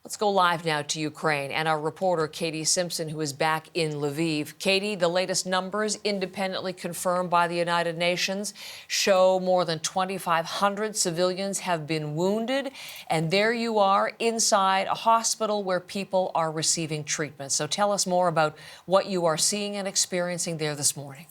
Let's go live now to Ukraine and our reporter Katie Simpson, who is back in Lviv. Katie, the latest numbers independently confirmed by the United Nations show more than 2,500 civilians have been wounded. And there you are inside a hospital where people are receiving treatment. So tell us more about what you are seeing and experiencing there this morning.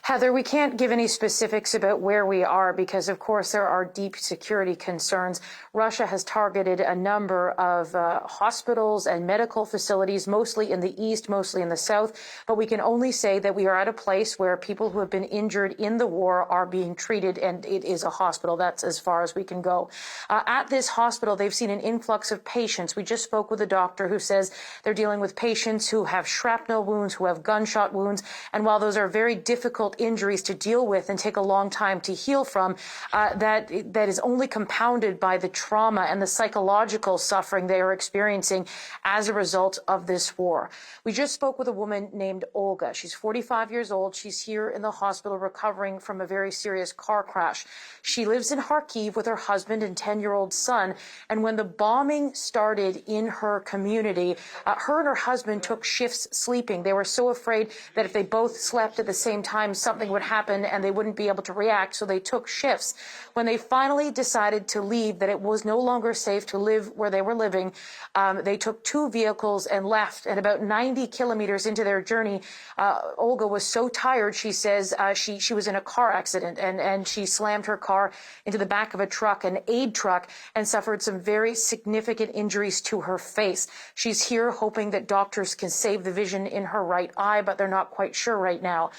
Heather, we can't give any specifics about where we are because, of course, there are deep security concerns. Russia has targeted a number of hospitals and medical facilities, mostly in the east, mostly in the south. But we can only say that we are at a place where people who have been injured in the war are being treated, and it is a hospital. That's as far as we can go. At this hospital, they've seen an influx of patients. We just spoke with a doctor who says they're dealing with patients who have shrapnel wounds, who have gunshot wounds. And while those are very difficult injuries to deal with and take a long time to heal from, that is only compounded by the trauma and the psychological suffering they are experiencing as a result of this war. We just spoke with a woman named Olga. She's 45 years old. She's here in the hospital recovering from a very serious car crash. She lives in Kharkiv with her husband and 10-year-old son. And when the bombing started in her community, her and her husband took shifts sleeping. They were so afraid that if they both slept at the same time, something would happen and they wouldn't be able to react. So they took shifts. When they finally decided to leave, that it was no longer safe to live where they were living, they took two vehicles and left. And about 90 kilometers into their journey, Olga was so tired, she says, she was in a car accident and she slammed her car into the back of a truck, an aid truck, and suffered some very significant injuries to her face. She's here hoping that doctors can save the vision in her right eye, but they're not quite sure right now.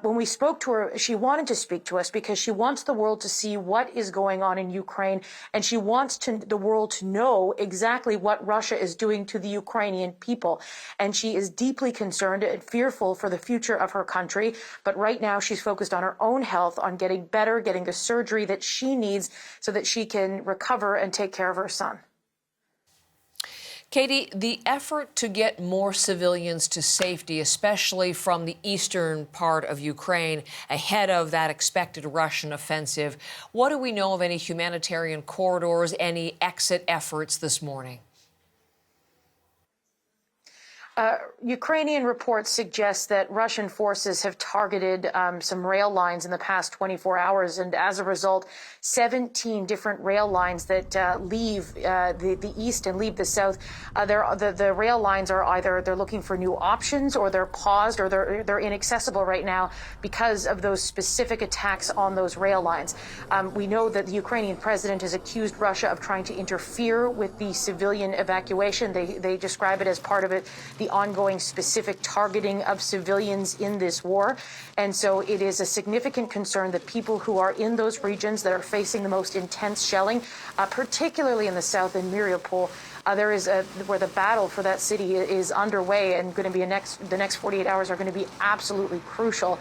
When we spoke to her, she wanted to speak to us because she wants the world to see what is going on in Ukraine, and she wants the world to know exactly what Russia is doing to the Ukrainian people. And she is deeply concerned and fearful for the future of her country. But right now, she's focused on her own health, on getting better, getting the surgery that she needs so that she can recover and take care of her son. Katie, the effort to get more civilians to safety, especially from the eastern part of Ukraine, ahead of that expected Russian offensive, what do we know of any humanitarian corridors, any exit efforts this morning? Ukrainian reports suggest that Russian forces have targeted some rail lines in the past 24 hours. And as a result, 17 different rail lines that leave the east and leave the south. The rail lines are either they're looking for new options or they're paused or they're inaccessible right now because of those specific attacks on those rail lines. We know that the Ukrainian president has accused Russia of trying to interfere with the civilian evacuation. They describe it as part of the ongoing specific targeting of civilians in this war. And so it is a significant concern that people who are in those regions that are facing the most intense shelling, particularly in the south in Mariupol, where the battle for that city is underway and going to be the next 48 hours are going to be absolutely crucial.